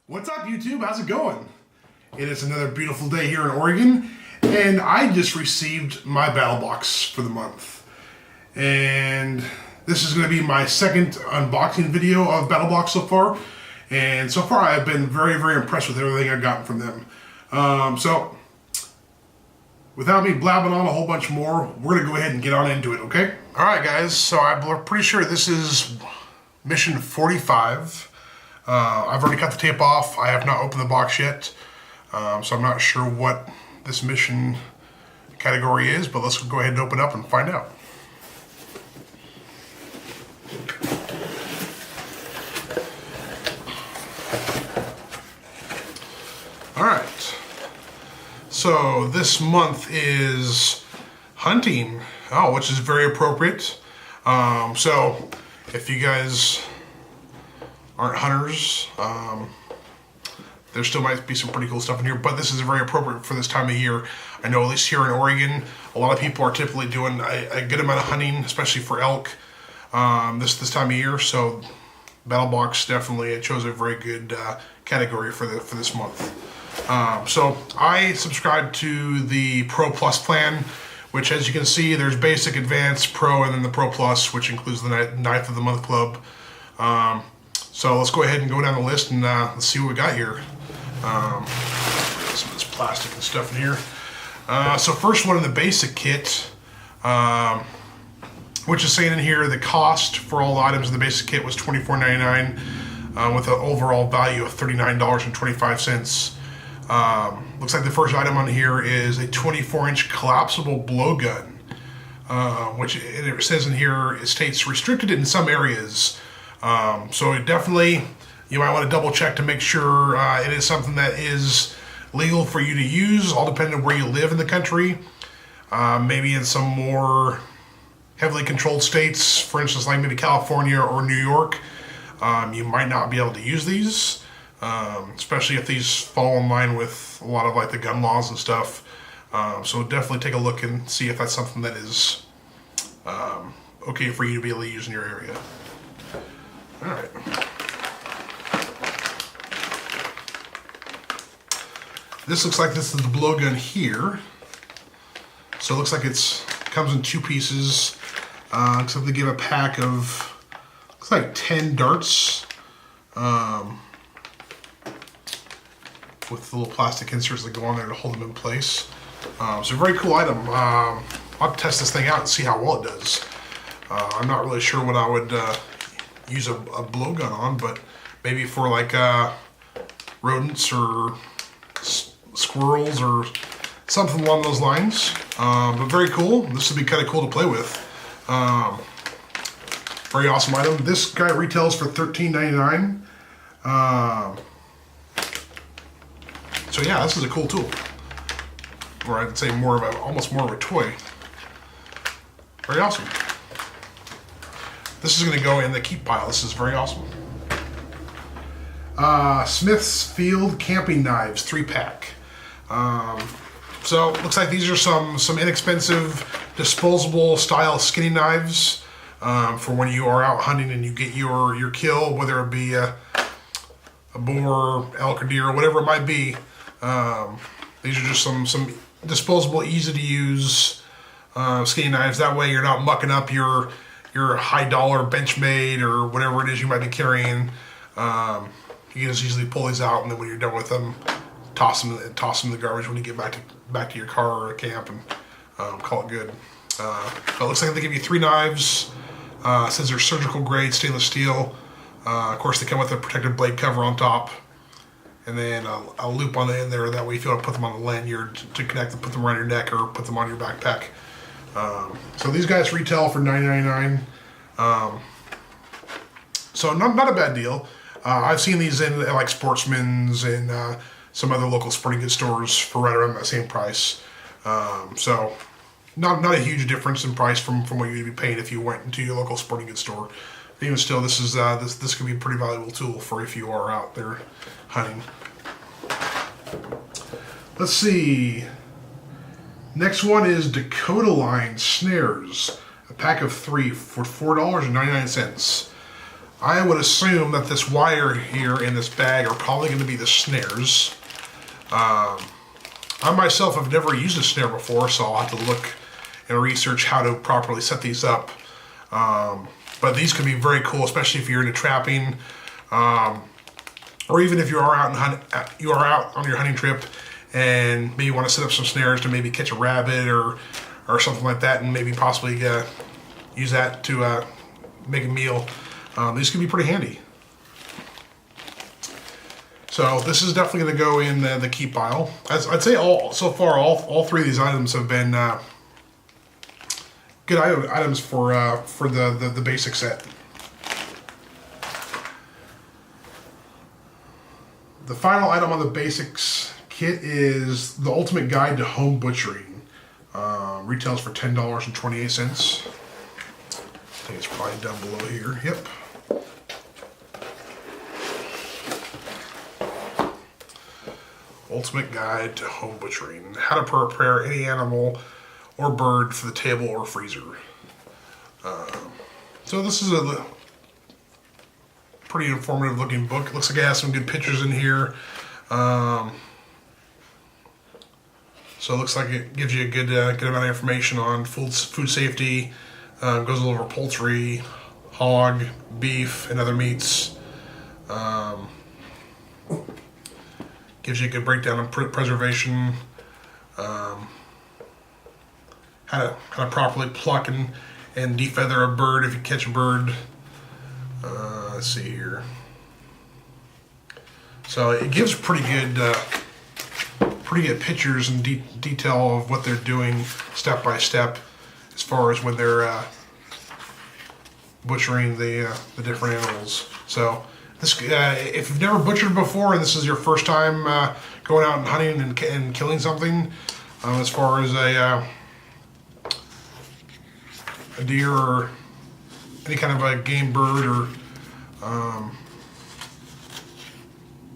What's up, YouTube? How's it going? It is another beautiful day here in Oregon, and I just received my BattlBox for the month. And this is going to be my second unboxing video of BattlBox so far. And so far, I've been very, very impressed with everything I've gotten from them. So, without me blabbing on a whole bunch more, we're going to go ahead and get on into it, okay? Alright guys, so I'm pretty sure this is mission 45. I've already cut the tape off. I have not opened the box yet, so I'm not sure what this mission category is, but let's go ahead and open up and find out. Alright, so this month is hunting, which is very appropriate. So if you guys aren't hunters, there still might be some pretty cool stuff in here, but this is very appropriate for this time of year. I know at least here in Oregon, a lot of people are typically doing a good amount of hunting, especially for elk, this time of year. So BattlBox definitely chose a very good category for this month. So I subscribe to the Pro Plus plan, which, as you can see, there's basic, advanced, pro, and then the Pro Plus, which includes the Knife of the Month Club. So let's go ahead and go down the list and let's see what we got here. Some of this plastic and stuff in here. So first one in the basic kit, which is saying in here the cost for all items in the basic kit was $24.99 with an overall value of $39.25. Looks like the first item on here is a 24-inch collapsible blowgun, which it says in here, it states restricted in some areas. So it definitely, you might want to double check to make sure it is something that is legal for you to use, all depending on where you live in the country. Maybe in some more heavily controlled states, for instance, like maybe California or New York, you might not be able to use these, especially if these fall in line with a lot of like the gun laws and stuff. So definitely take a look and see if that's something that is okay for you to be able to use in your area. Alright. This looks like this is the blowgun here. So it looks like it comes in two pieces. Looks like they give a pack of, looks like 10 darts. With the little plastic inserts that go on there to hold them in place. So a very cool item. I'll have to test this thing out and see how well it does. I'm not really sure what I would use a blowgun on, but maybe for like rodents or squirrels or something along those lines. But very cool. This would be kind of cool to play with. Very awesome item. This guy retails for $13.99. So yeah, this is a cool tool. Or I'd say almost more of a toy. Very awesome. This is going to go in the keep pile. This is very awesome. Smith's Field Camping Knives 3-pack. So it looks like these are some inexpensive disposable style skinny knives for when you are out hunting and you get your kill, whether it be a boar, elk, or deer, or whatever it might be. These are just some disposable, easy to use skinny knives. That way you're not mucking up your high dollar Benchmade or whatever it is you might be carrying. You can just easily pull these out, and then when you're done with them, toss them in the garbage when you get back to your car or camp, and call it good. But it looks like they give you 3 knives. It says they're surgical grade stainless steel. Of course, they come with a protective blade cover on top, and then a loop on the end there. That way, if you want to put them on the lanyard to connect them, put them around your neck or put them on your backpack. So these guys retail for $9.99. So not a bad deal. I've seen these in like Sportsman's and some other local sporting goods stores for right around that same price. So not a huge difference in price from what you'd be paying if you went into your local sporting goods store. But even still, this is this could be a pretty valuable tool for if you are out there hunting. Let's see. Next one is Dakota Line snares, a pack of 3 for $4.99. I would assume that this wire here in this bag are probably going to be the snares. I myself have never used a snare before, so I'll have to look and research how to properly set these up. But these can be very cool, especially if you're into trapping, or even if you are out on your hunting trip and maybe want to set up some snares to maybe catch a rabbit or something like that, and maybe possibly use that to make a meal. These can be pretty handy. So this is definitely going to go in the keep pile. I'd say so far all three of these items have been good items for the basic set. The final item on the basics kit is the Ultimate Guide to Home Butchering. Retails for $10.28. I think it's probably down below here. Yep. Ultimate Guide to Home Butchering. How to prepare any animal or bird for the table or freezer. So this is a pretty informative looking book. It looks like it has some good pictures in here. So it looks like it gives you a good amount of information on food safety. Goes all over poultry, hog, beef, and other meats. Gives you a good breakdown on preservation. How to properly pluck and defeather a bird if you catch a bird. Let's see here. So it gives pretty good pictures and detail of what they're doing step by step, as far as when they're butchering the different animals. So this, if you've never butchered before and this is your first time going out and hunting and killing something, as far as a deer or any kind of a game bird, or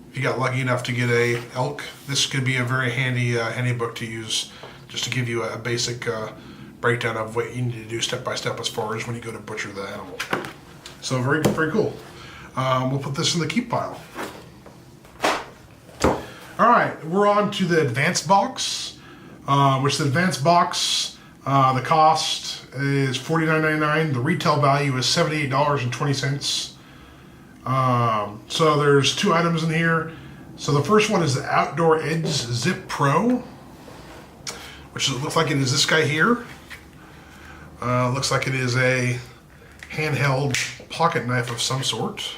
if you got lucky enough to get a elk, this could be a very handy book to use, just to give you a basic breakdown of what you need to do step by step as far as when you go to butcher the animal. So very cool. We'll put this in the keep pile. All right, we're on to the advanced box, which the advanced box, the cost is $49.99. The retail value is $78.20. So there's two items in here. So the first one is the Outdoor Edge Zip Pro, which looks like it is this guy here. Looks like it is a handheld pocket knife of some sort.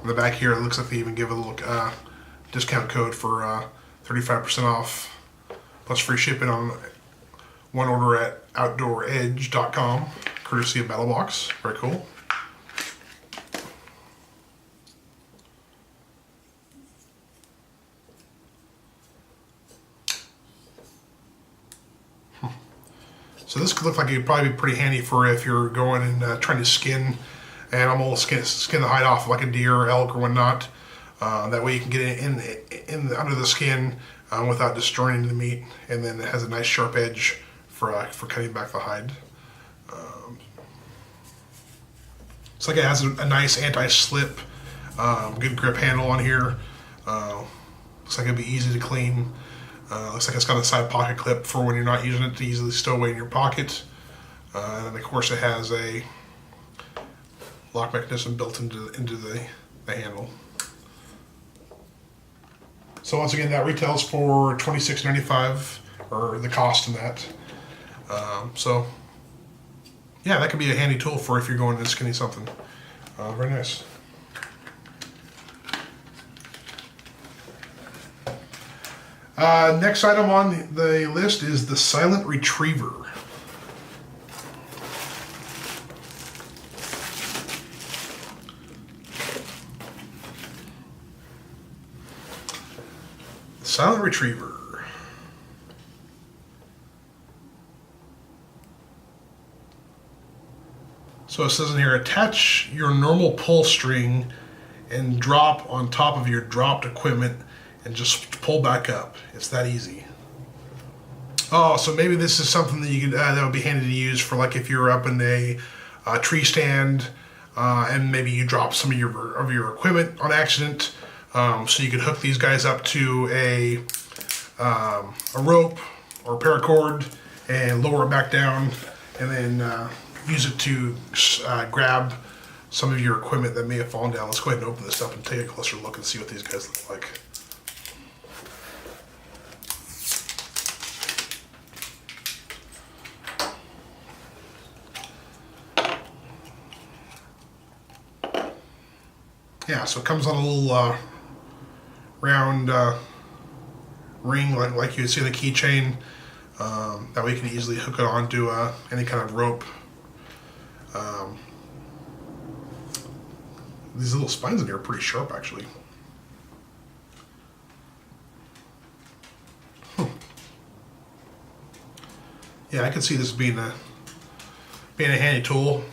On the back here, it looks like they even give a little discount code for 35% off, plus free shipping on one order at OutdoorEdge.com, courtesy of BattlBox. Very cool. So this could look like it would probably be pretty handy for if you're going and trying to skin animals, skin the hide off like a deer or elk or whatnot. That way you can get it in under the skin without destroying the meat, and then it has a nice sharp edge for cutting back the hide. It's like it has a nice anti-slip, good grip handle on here. Looks like it'd be easy to clean. Looks like it's got a side pocket clip for when you're not using it to easily stow away in your pocket. And of course it has a lock mechanism built into the handle. So once again, that retails for $26.95, or the cost of that. So yeah, that could be a handy tool for if you're going and skinning something. Very nice. Next item on the list is the Silent Retriever. Silent Retriever. So it says in here, attach your normal pull string and drop on top of your dropped equipment and just pull back up. It's that easy. Oh, so maybe this is something that you could that would be handy to use for, like, if you're up in a tree stand and maybe you drop some of your equipment on accident. So you could hook these guys up to a rope or a paracord and lower it back down, and then use it to grab some of your equipment that may have fallen down. Let's go ahead and open this up and take a closer look and see what these guys look like. Yeah, so it comes on a little round ring like you would see in a keychain. That way you can easily hook it onto any kind of rope. These little spines in here are pretty sharp, actually. Yeah, I could see this being a handy tool.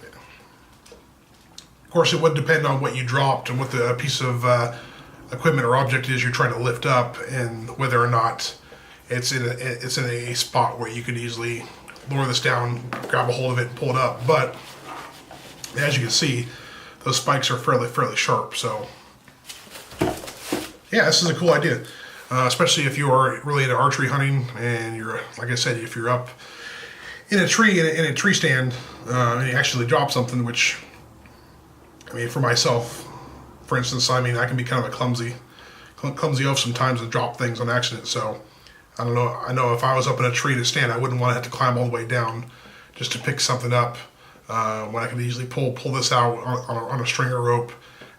Of course, it would depend on what you dropped and what the piece of equipment or object is you're trying to lift up, and whether or not it's in a spot where you could easily lower this down, grab a hold of it, and pull it up. But as you can see, those spikes are fairly sharp. So yeah, this is a cool idea, especially if you are really into archery hunting and you're, like I said, if you're up in a tree in a tree stand and you actually drop something, which, I mean, for myself, for instance, I mean, I can be kind of a clumsy oaf sometimes and drop things on accident. So I don't know. I know if I was up in a tree in a stand, I wouldn't want to have to climb all the way down just to pick something up, when I could easily pull this out on a string or rope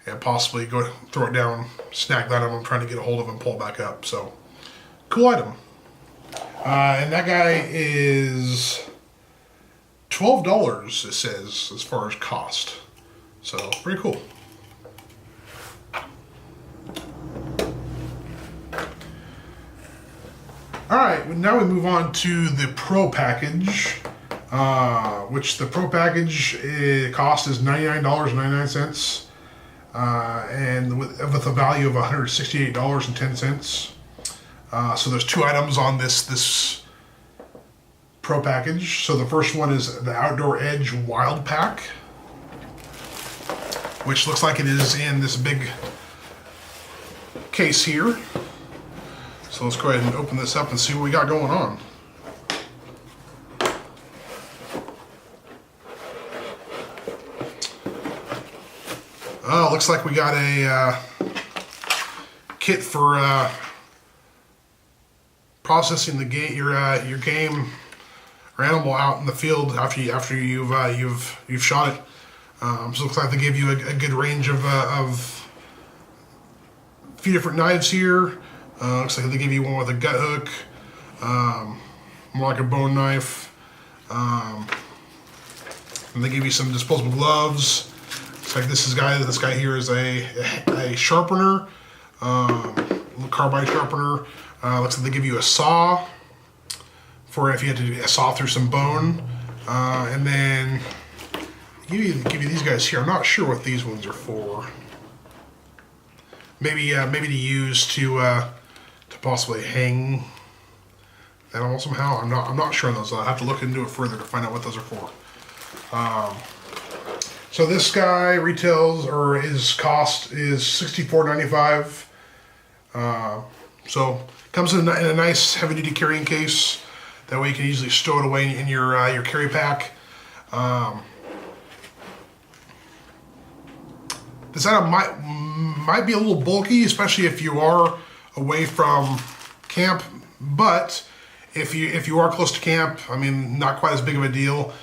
and possibly go throw it down, snag that I'm trying to get a hold of and pull it back up. So cool item. And that guy is $12, it says, as far as cost. So pretty cool. All right, now we move on to the Pro package, which the Pro package cost is $99.99, and with a value of $168.10. So there's two items on this Pro package. So the first one is the Outdoor Edge Wild Pack, which looks like it is in this big case here. So let's go ahead and open this up and see what we got going on. Oh, looks like we got a kit for processing the your game or animal out in the field after you've shot it. So it looks like they gave you a good range of a few different knives here. Looks like they give you one with a gut hook, more like a bone knife, and they give you some disposable gloves. Looks like this guy here is a sharpener, little carbide sharpener. Looks like they give you a saw for if you had to saw through some bone, and then give you these guys here. I'm not sure what these ones are for. Maybe to use to possibly hang animal somehow. I'm not sure on those. I'll have to look into it further to find out what those are for. So this guy retails, or his cost is $64.95. So comes in a nice heavy duty carrying case. That way you can easily stow it away in your carry pack. This item might be a little bulky, especially if you are away from camp, but if you are close to camp, I mean, not quite as big of a deal.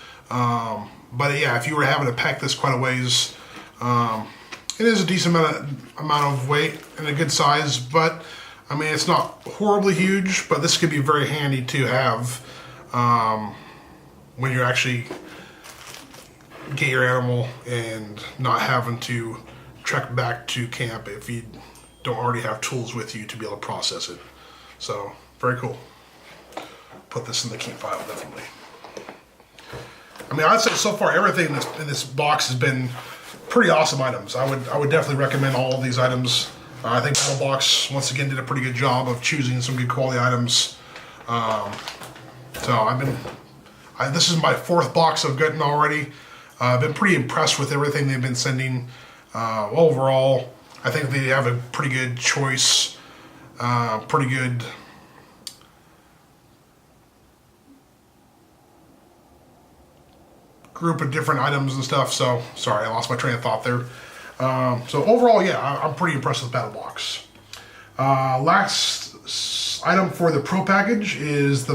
But yeah, if you were having to pack this quite a ways, it is a decent amount of weight and a good size. But I mean, it's not horribly huge, but this could be very handy to have when you're actually get your animal and not having to trek back to camp if you don't already have tools with you to be able to process it. So very cool. Put this in the keep file, definitely. I mean, I'd say so far everything in this box has been pretty awesome items. I would definitely recommend all of these items. I think BattlBox once again did a pretty good job of choosing some good quality items. So this is my 4th box I've gotten already. I've been pretty impressed with everything they've been sending. Overall, I think they have a pretty good choice, pretty good group of different items and stuff. So, sorry, I lost my train of thought there. So overall, yeah, I'm pretty impressed with BattlBox. Last item for the Pro package is the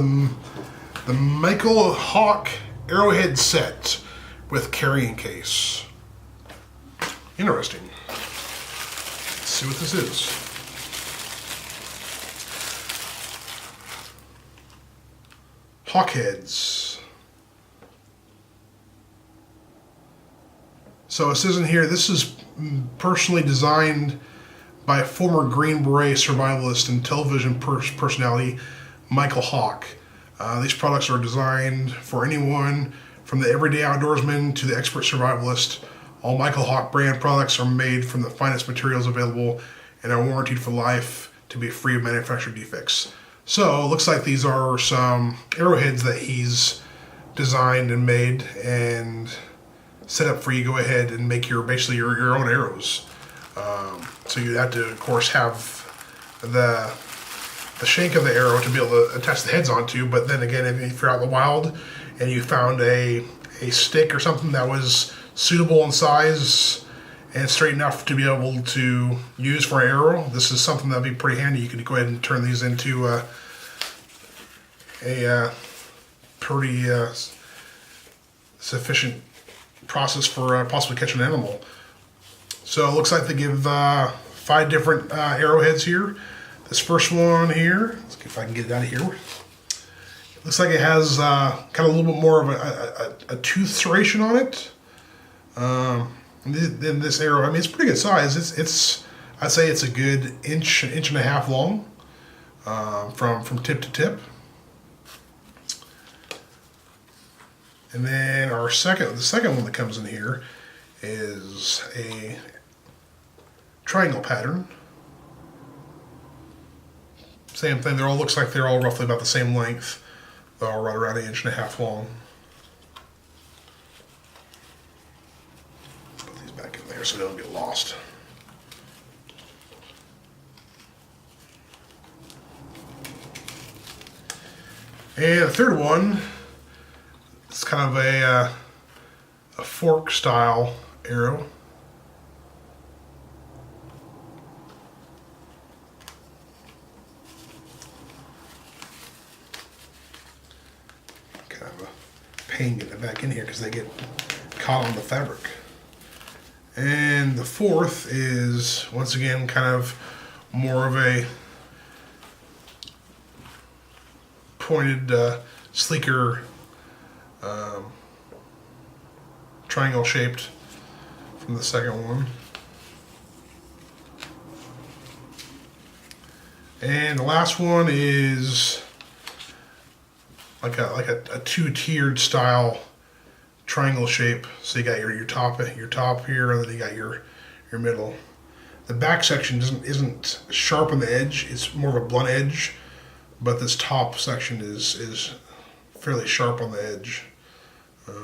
Michael Hawk Arrowhead set with carrying case. Interesting. Let's see what this is. Hawkheads. So it says in here, this is personally designed by former Green Beret survivalist and television personality Michael Hawk. These products are designed for anyone from the everyday outdoorsman to the expert survivalist. All Michael Hawk brand products are made from the finest materials available and are warranted for life to be free of manufacturer defects. So it looks like these are some arrowheads that he's designed and made and set up for you to go ahead and make basically your own arrows. So you have to, of course, have the shank of the arrow to be able to attach the heads onto, but then again, if you're out in the wild and you found a stick or something that was suitable in size and straight enough to be able to use for an arrow, this is something that'd be pretty handy. You can go ahead and turn these into a pretty sufficient process for possibly catching an animal. So it looks like they give 5 different arrowheads here. This first one here, let's see if I can get it out of here. It looks like it has kind of a little bit more of a tooth serration on it. Then this arrow, I mean, it's pretty good size. I'd say it's a good inch and a half long from tip to tip. And then the second one that comes in here is a triangle pattern. Same thing, looks like they're all roughly about the same length. They're all right around 1.5 inches long. Put these back in there so they don't get lost. And the third one, it's kind of a fork style arrow. Kind of a pain getting it back in here because they get caught on the fabric. And the fourth is, once again, kind of more of a pointed, sleeker, triangle shaped from the second one. And the last one is like a 2-tiered style triangle shape. So you got your top here, and then you got your middle. The back section isn't sharp on the edge; it's more of a blunt edge. But this top section is fairly sharp on the edge.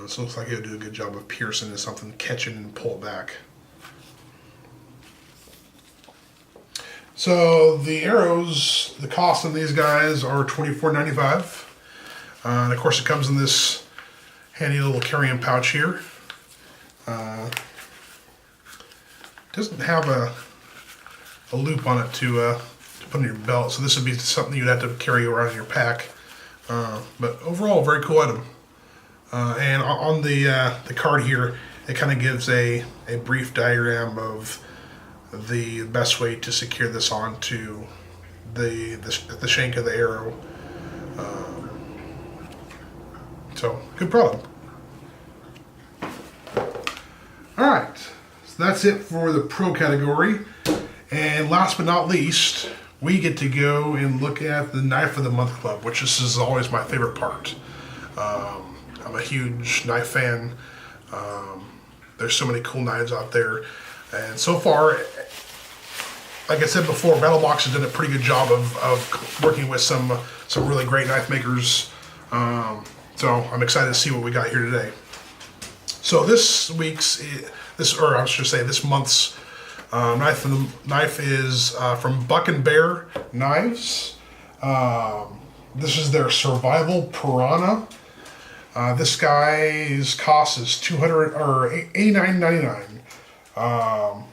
So it looks like it would do a good job of piercing into something, catching and pull it back. So the arrows, the cost of these guys are $24.95. And of course it comes in this handy little carrying pouch here. Doesn't have a loop on it to put in your belt, so this would be something you'd have to carry around in your pack. But overall, very cool item. And on the card here, it kind of gives a brief diagram of the best way to secure this onto the shank of the arrow. So, good product. Alright, so that's it for the Pro category. And last but not least, we get to go and look at the Knife of the Month Club, which is always my favorite part. I'm a huge knife fan. There's so many cool knives out there. And so far, like I said before, BattlBox has done a pretty good job of working with some really great knife makers. So I'm excited to see what we got here today. So this month's knife is from Buck and Bear Knives. This is their Survival Piranha. This guy's cost is $89.99.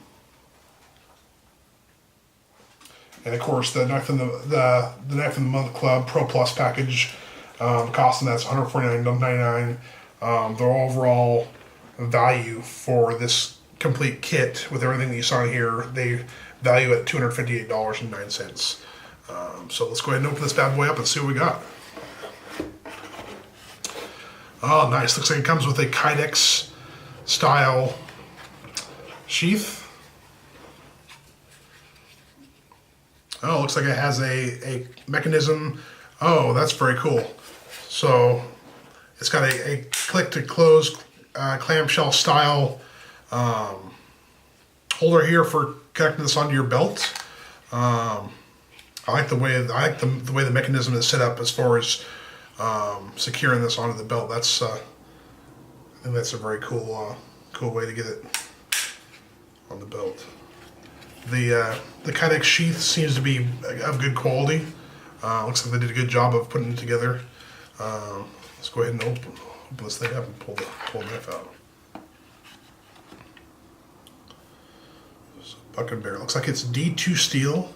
And of course, the knife in the knife in the month club Pro Plus package, costing that's $149.99. The overall value for this complete kit with everything that you saw here, they value at $258.09. So let's go ahead and open this bad boy up and see what we got. Oh, nice. Looks like it comes with a Kydex style sheath. Oh, looks like it has a mechanism. Oh, that's very cool. So it's got a click to close clamshell style holder here for connecting this onto your belt. I like the way the mechanism is set up as far as securing this onto the belt. That's I think that's a very cool way to get it on the belt. The Kydex sheath seems to be of good quality. Looks like they did a good job of putting it together. Let's go ahead and open this thing up and pull the knife out. So Buck and Bear. Looks like it's D2 steel.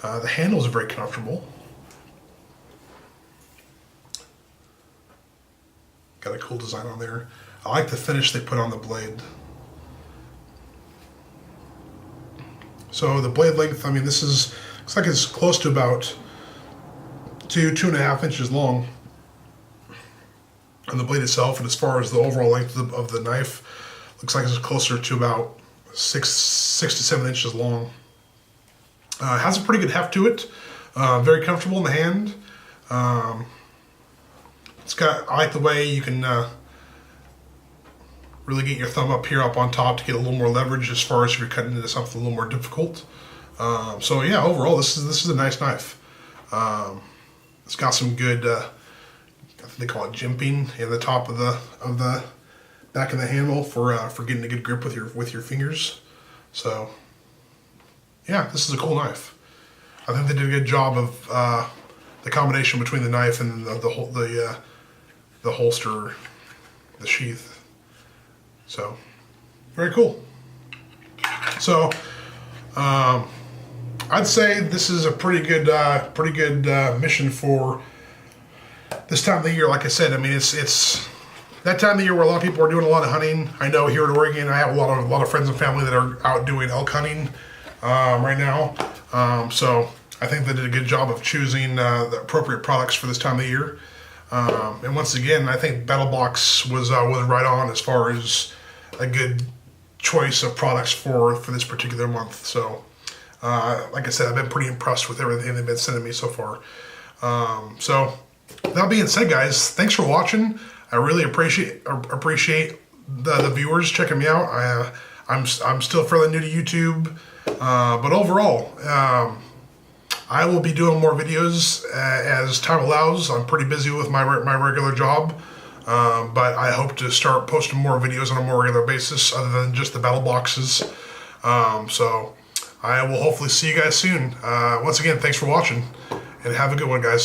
The handles are very comfortable. Got a cool design on there. I like the finish they put on the blade. So the blade length, I mean, this looks like it's close to about 2.5 inches long on the blade itself, and as far as the overall length of the knife, looks like it's closer to about 6 to 7 inches long. It has a pretty good heft to it. Very comfortable in the hand. I like the way you can really get your thumb up here, up on top, to get a little more leverage as far as if you're cutting into something a little more difficult. So yeah, overall, this is a nice knife. It's got some good, I think they call it jimping in the top of the back of the handle for getting a good grip with your fingers. So yeah, this is a cool knife. I think they did a good job of the combination between the knife and the holster, the sheath. So very cool. So I'd say this is a pretty good mission for this time of the year. Like I said, I mean, it's that time of the year where a lot of people are doing a lot of hunting. I know here in Oregon, I have a lot of friends and family that are out doing elk hunting right now. So I think they did a good job of choosing the appropriate products for this time of the year. And once again, I think BattlBox was right on as far as a good choice of products for this particular month. So like I said, I've been pretty impressed with everything they've been sending me so far. So that being said, guys, thanks for watching. I really appreciate the viewers checking me out. I'm still fairly new to YouTube, but overall, I will be doing more videos as time allows. I'm pretty busy with my regular job, but I hope to start posting more videos on a more regular basis other than just the battle boxes. So I will hopefully see you guys soon. Once again, thanks for watching, and have a good one, guys.